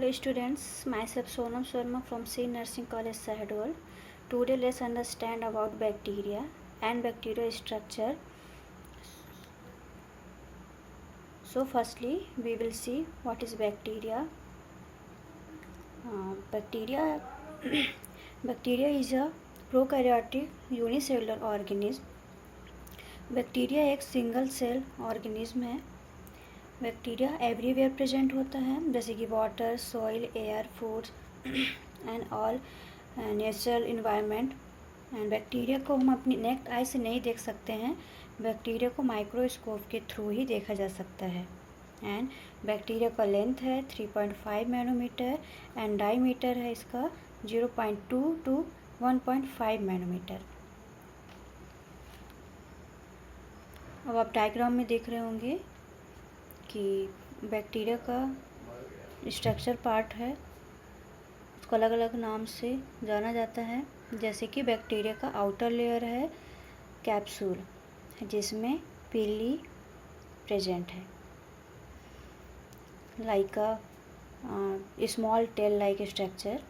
Hello students, myself Sonam Sharma from C Nursing College Sahdol. Today let's understand about bacteria and bacterial structure. So firstly we will see what is bacteria. Bacteria bacteria is a prokaryotic unicellular organism. Bacteria एक single cell organism है. Bacteria everywhere present होता है, जैसे कि water, soil, air, foods and all natural environment. And bacteria को हम अपनी necked आई से नहीं देख सकते हैं, बैक्टीरिया को माइक्रोस्कोप के थ्रू ही देखा जा सकता है. एंड बैक्टीरिया का लेंथ है 3.5 नैनोमीटर एंड डायमीटर है इसका 0.2 to 1.5 नैनोमीटर. अब आप डायग्राम में देख रहे होंगे कि बैक्टीरिया का स्ट्रक्चर पार्ट है, उसको अलग अलग नाम से जाना जाता है. जैसे कि बैक्टीरिया का आउटर लेयर है कैप्सूल, जिसमें पीली प्रेजेंट है, like a small tail like structure.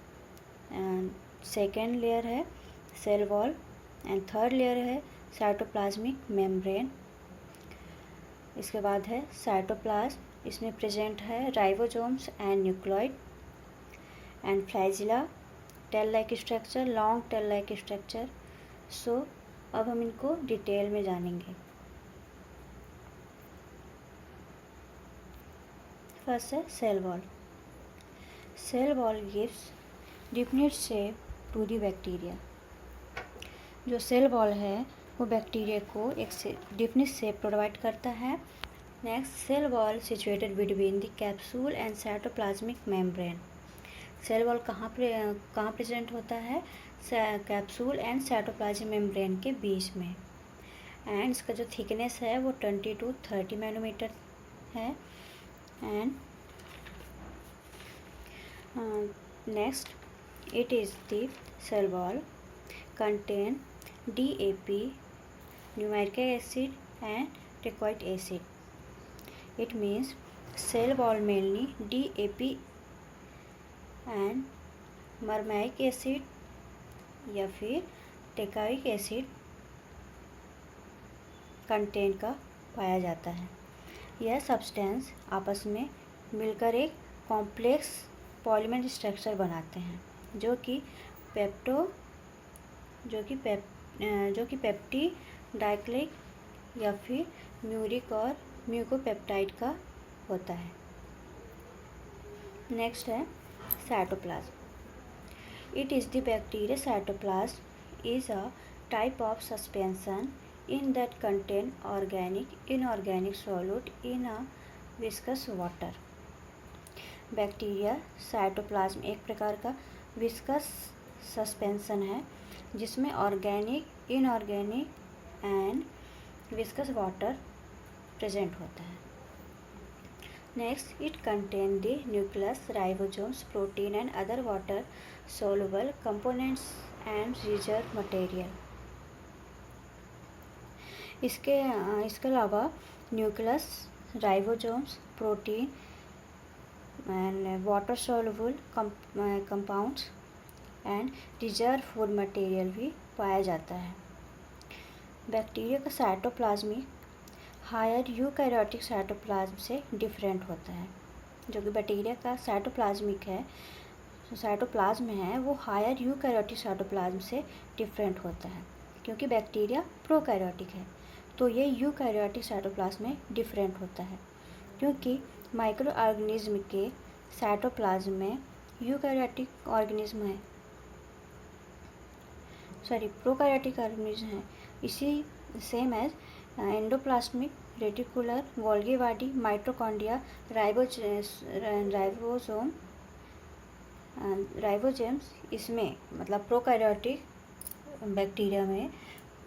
And second layer है cell wall and third layer है साइटोप्लाज्मिक मेम्ब्रेन. इसके बाद है साइटोप्लाज्म, इसमें प्रेजेंट है ribosomes and nucleoid and flagella, tail like structure, long tail like structure. So अब हम इनको डिटेल में जानेंगे. फर्स्ट है cell wall. Cell wall gives definite shape to the bacteria. जो सेल वॉल है वो बैक्टीरिया को एक डिफिनिट शेप प्रोवाइड करता है. Next, cell wall situated between the capsule and cytoplasmic membrane. Cell wall कहाँ प्रेजेंट होता है? कैप्सूल एंड साइटोप्लाज्मिक मेम्ब्रेन के बीच में. एंड इसका जो थिकनेस है वो 20 to 30 नैनोमीटर है. And next, it is the cell wall contain DAP, numeric acid and teichoic acid. It means cell wall mainly DAP and murmuric acid या फिर teichoic acid content का पाया जाता है. यह सब्सटेंस आपस में मिलकर एक कॉम्प्लेक्स पॉलीमर स्ट्रक्चर बनाते हैं, जो कि पेप्टी डाइक्लिक या फिर म्यूरिक और म्यूकोपेप्टाइड का होता है. नेक्स्ट है cytoplasm. It is the bacteria cytoplasm is a type of suspension in that contain organic inorganic solute in a viscous water. Bacteria cytoplasm एक प्रकार का विस्कस सस्पेंशन है जिसमें organic, inorganic and viscous water present होता है. Next, it contain the nucleus, ribosomes, protein and other water soluble components and reserve material. इसके अलावा nucleus, ribosomes, protein and water soluble compounds and reserve food material भी पाया जाता है. Bacteria का cytoplasmic higher eukaryotic cytoplasm से different होता है. जो कि बैक्टीरिया का साइटोप्लाज्मिक है, जो साइटोप्लाज्म है वो हायर यूकैरियोटिक साइटोप्लाज्म से डिफरेंट होता है, क्योंकि बैक्टीरिया प्रोकैरियोटिक है. तो ये यूकैरियोटिक साइटोप्लाज्म में डिफरेंट होता है, क्योंकि माइक्रो ऑर्गेनिज्म के साइटोप्लाज्म में यूकैरियोटिक ऑर्गेनिज्म है, प्रोकैरियोटिक ऑर्गेनिज्म है. इसी same as endoplasmic reticular, Golgi body, mitochondria, ribosomes इसमें मतलब प्रोकैरियोटिक बैक्टीरिया में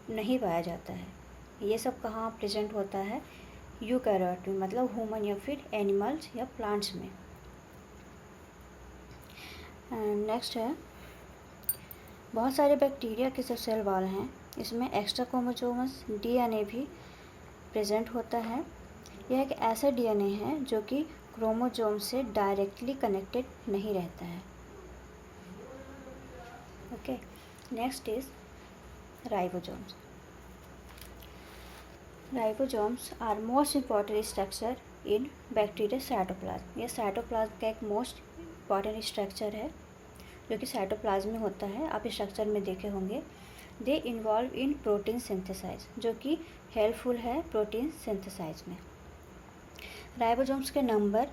नहीं पाया जाता है. ये सब कहाँ प्रेजेंट होता है? यूकैरियोट में, मतलब ह्यूमन या फिर एनिमल्स या प्लांट्स में. नेक्स्ट है, बहुत सारे बैक्टीरिया के जो सेल वॉल हैं इसमें एक्स्ट्रा क्रोमोसोमस DNA भी प्रेजेंट होता है. यह एक ऐसा DNA है जो कि क्रोमोसोम से डायरेक्टली कनेक्टेड नहीं रहता है। Okay, next is ribosomes. Ribosomes are most important structure in bacteria cytoplasm. यह साइटोप्लाज्म का एक मोस्ट इम्पॉर्टेंट स्ट्रक्चर है जो कि साइटोप्लाज्म में होता है। आप स्ट्रक्चर में देखे होंगे। They involve in protein synthesize, जो कि हेल्पफुल है प्रोटीन सिंथेसाइज में। राइबोसोम्स के नंबर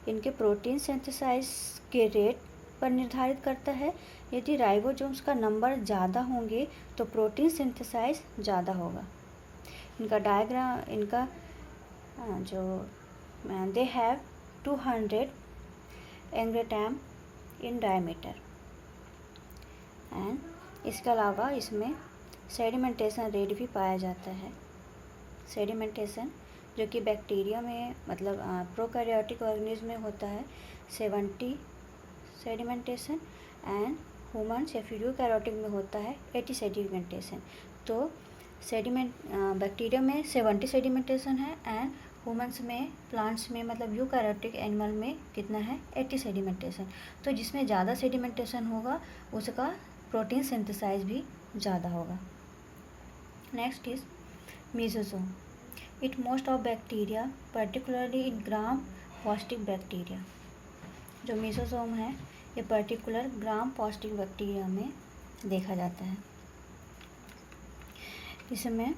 इनके प्रोटीन सिंथेसाइज के रेट पर निर्धारित करता है। यदि राइबोसोम्स का नंबर ज़्यादा होंगे तो प्रोटीन सिंथेसाइज ज़्यादा होगा। इनका डायग्राम, इनका जो they have 200 angstrom in diameter and इसके अलावा इसमें सेडिमेंटेशन रेट भी पाया जाता है। सेडिमेंटेशन जो कि बैक्टीरिया में मतलब प्रोकैरियोटिक ऑर्गेनिज्म में होता है 70 सेडिमेंटेशन एंड ह्यूमन्स या फिर यूकैरियोटिक में होता है 80 सेडिमेंटेशन। तो बैक्टीरिया में 70 सेडिमेंटेशन है एंड ह्यूमन्स में, प्लांट्स में मतलब यूकैरियोटिक एनिमल में कितना है 80 सेडिमेंटेशन। तो जिसमें ज़्यादा सेडिमेंटेशन होगा उसका प्रोटीन सिंथेसाइज भी ज़्यादा होगा। Next is mesosome. It most of bacteria particularly in gram positive bacteria. जो मेसोसोम है ये पर्टिकुलर ग्राम पॉजिटिव बैक्टीरिया में देखा जाता है। इसमें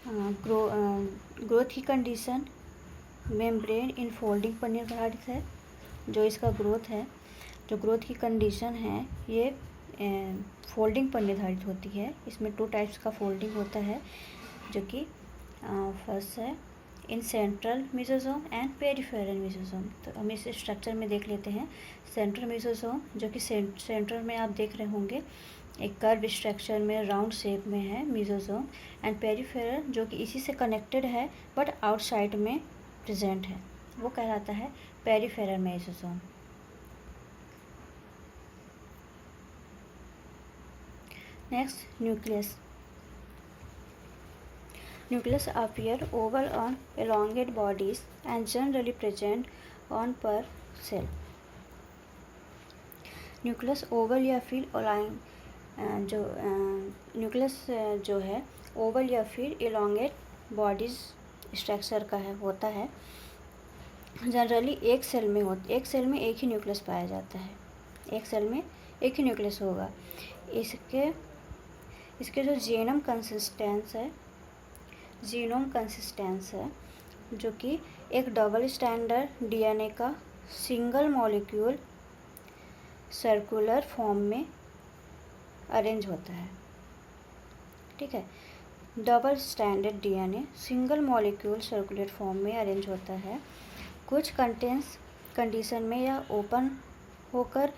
ग्रोथ की कंडीशन मेम्ब्रेन इनफोल्डिंग पर निर्धारित है। जो इसका ग्रोथ है, जो ग्रोथ की कंडीशन है ये फोल्डिंग पर निर्धारित होती है। इसमें 2 टाइप्स का फोल्डिंग होता है, जो कि फर्स्ट है in central mesosome and peripheral mesosome. तो हम इस स्ट्रक्चर में देख लेते हैं। सेंट्रल मेसोसोम जो कि सेंटर में आप देख रहे होंगे एक कर्व स्ट्रक्चर में राउंड शेप में है मेसोसोम, एंड पेरिफेरल जो कि इसी से कनेक्टेड है बट आउटसाइड में प्रेजेंट है, वो कहलाता है peripheral mesosome. Next nucleus. Nucleus appear oval on elongate bodies and generally present on per cell. Nucleus Oval या फिर जो न्यूक्लियस जो है ओवल या फिर इलोंगेट बॉडीज स्ट्रक्चर का है होता है। जनरली एक सेल में एक ही न्यूक्लियस पाया जाता है। एक सेल में एक ही न्यूक्लियस होगा। इसके जो जीनोम कंसिस्टेंस है जो कि एक डबल स्टैंडर्ड डीएनए का सिंगल मॉलिक्यूल सर्कुलर फॉर्म में अरेंज होता है। ठीक है, double standard DNA single molecule circular form में अरेंज होता है। कुछ कंडीशन में यह ओपन होकर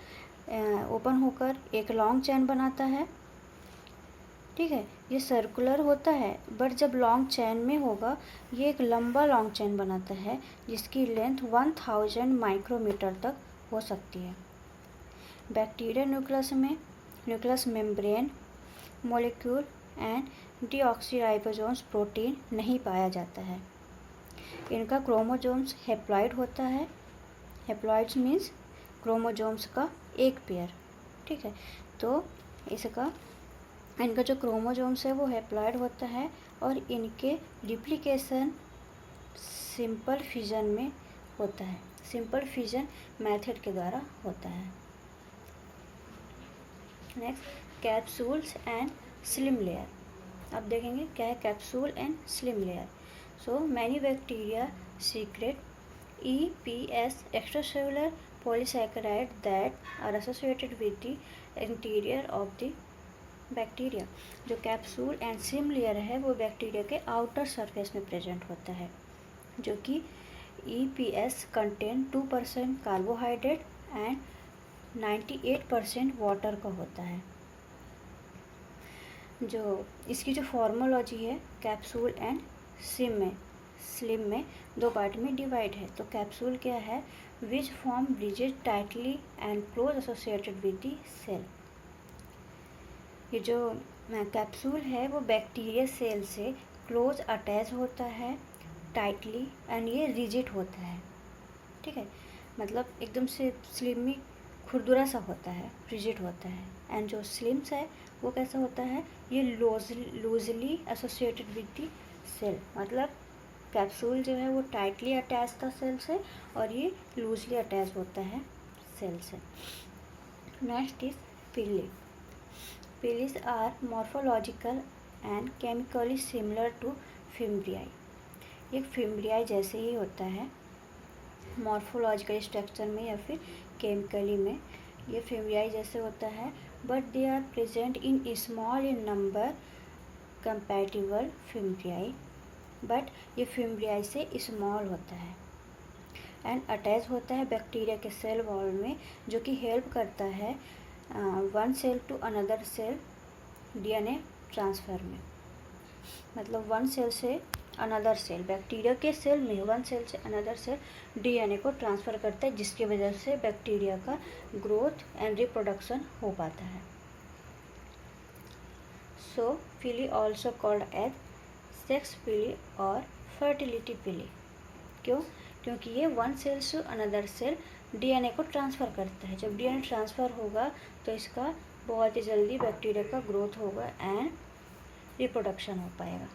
एक लॉन्ग चेन बनाता है। ठीक है, ये सर्कुलर होता है बट जब लॉन्ग चेन में होगा ये एक लंबा लॉन्ग चेन बनाता है जिसकी लेंथ 1000 माइक्रोमीटर तक हो सकती है। Bacteria nucleus membrane molecule and deoxyribosomes protein नहीं पाया जाता है। इनका क्रोमोसोम्स हैप्लॉइड होता है। हैप्लॉइड्स मीन्स क्रोमोसोम्स का एक पेयर। ठीक है, तो इनका जो क्रोमोसोम्स है वो हैप्लॉइड होता है और इनके रिप्लिकेशन सिंपल फिजन में होता है। सिंपल फिजन मेथड के द्वारा होता है। Next capsules and slim layer. अब देखेंगे क्या है capsule and slim layer. So many bacteria secret EPS extracellular polysaccharide that are associated with the interior of the bacteria. जो कैप्सूल एंड स्लिम लेयर है वो बैक्टीरिया के आउटर सरफेस में present होता है, जो कि EPS contain 2% carbohydrate and 98% water का होता है। जो इसकी जो फॉर्मोलॉजी है कैप्सूल एंड स्लिम में 2 पार्ट में डिवाइड है। तो कैप्सूल क्या है, which form rigid tightly and close associated with the cell. ये जो कैप्सूल है वो बैक्टीरिया सेल से क्लोज अटैच होता है टाइटली एंड ये रिजिड होता है। ठीक है, मतलब एकदम से स्लिमी खुरदुरा सा होता है, रिजिड होता है। एंड जो स्लिम्स है वो कैसा होता है, ये loosely associated with the cell, मतलब कैप्सूल जो है वो टाइटली अटैच था सेल से और ये लूजली अटैच होता है सेल से। Next is pili. Pilis are morphological and chemically similar to fimbriae. एक फिम्ब्रियाई जैसे ही होता है मॉर्फोलॉजिकल स्ट्रक्चर में या फिर केमिकली में, ये फिम्ब्रियाई जैसे होता है, but they are present in small in number comparable fimbriae, but ये फिम्ब्रियाई से स्मॉल होता है एंड अटैच होता है बैक्टीरिया के सेल वॉल में, जो कि हेल्प करता है one cell to another cell DNA transfer में। मतलब वन सेल से अनदर सेल, बैक्टीरिया के सेल में वन सेल से अनदर सेल डीएनए को ट्रांसफ़र करता है, जिसकी वजह से बैक्टीरिया का ग्रोथ एंड रिप्रोडक्शन हो पाता है। सो पिली ऑल्सो कॉल्ड एज सेक्स पिली और फर्टिलिटी पिली। क्यों? क्योंकि ये वन सेल से अनदर सेल डीएनए को ट्रांसफ़र करता है। जब डीएनए ट्रांसफ़र होगा तो इसका बहुत ही जल्दी बैक्टीरिया का ग्रोथ होगा एंड रिप्रोडक्शन हो पाएगा।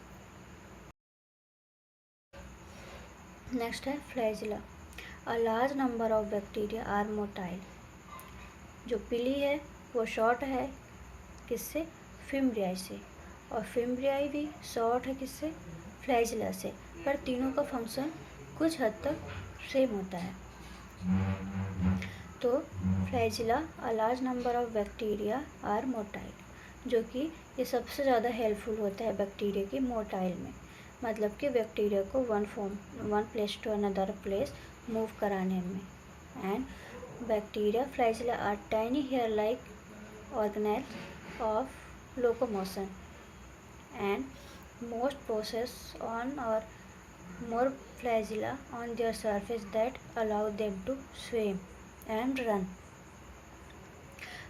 नेक्स्ट है flagella. A large number of bacteria are motile. जो पिली है वो शॉर्ट है किससे, फिम्ब्रियाई से, और फिम्ब्रियाई भी शॉर्ट है किससे, फ्लैजिला से, पर तीनों का फंक्शन कुछ हद तक सेम होता है। तो flagella a large number of bacteria are motile, जो कि ये सबसे ज़्यादा हेल्पफुल होता है बैक्टीरिया की मोटाइल में, मतलब कि बैक्टीरिया को one place to another place move कराने में। And bacteria flagella are tiny hair like organelles of locomotion and most possess on or more flagella on their surface that allow them to swim and run.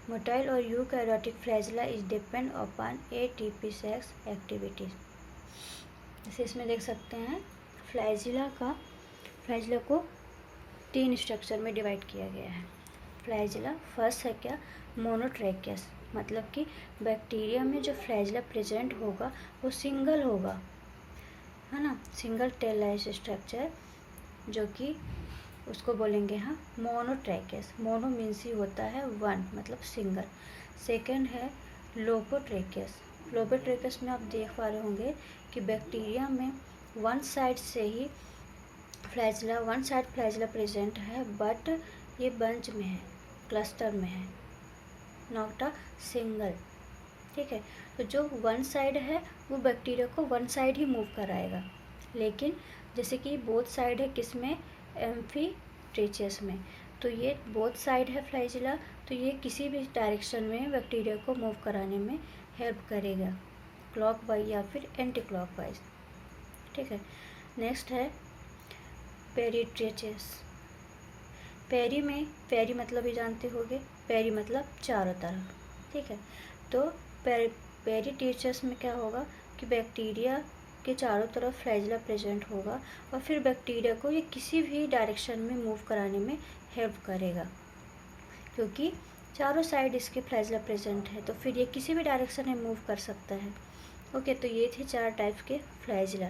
Motile or eukaryotic flagella is depend upon ATP sex activities. जैसे इसमें देख सकते हैं flagella को 3 structure में divide किया गया है। फ्लैजिला फर्स्ट है क्या, मोनोट्रैकियस, मतलब कि बैक्टीरिया में जो फ्लैजिला प्रेजेंट होगा वो सिंगल होगा, है ना, सिंगल टेल लाइस स्ट्रक्चर, जो कि उसको बोलेंगे हाँ मोनोट्रैकियस। मोनो मीन्स ही होता है वन, मतलब सिंगल। सेकंड है लोपोट्रैकियस। लोपोट्रैकियस में आप देख पा रहे होंगे कि बैक्टीरिया में वन साइड फ्लैजिला प्रेजेंट है, बट ये बंच में है, क्लस्टर में है, नॉट अ सिंगल। ठीक है, तो जो वन साइड है वो बैक्टीरिया को वन साइड ही मूव कराएगा, लेकिन जैसे कि बोथ साइड है किसमें, एम्फीट्रिचियस में, तो ये बोथ साइड है फ्लैजिला, तो ये किसी भी डायरेक्शन में बैक्टीरिया को मूव कराने में हेल्प करेगा, क्लॉकवाइज या फिर एंटी क्लॉकवाइज। ठीक है, नेक्स्ट है पेरिट्रिचियस। पेरी मतलब ही जानते होंगे, पेरी मतलब चारों तरफ। ठीक है, तो पेरिट्रिचियस में क्या होगा कि बैक्टीरिया के चारों तरफ फ्लैजिला प्रेजेंट होगा और फिर बैक्टीरिया को ये किसी भी डायरेक्शन में मूव कराने में हेल्प करेगा, क्योंकि चारों साइड इसके फ्लैजिला प्रेजेंट है, तो फिर ये किसी भी डायरेक्शन में मूव कर सकता है। ओके, तो ये थे 4 टाइप के फ्लैजिला।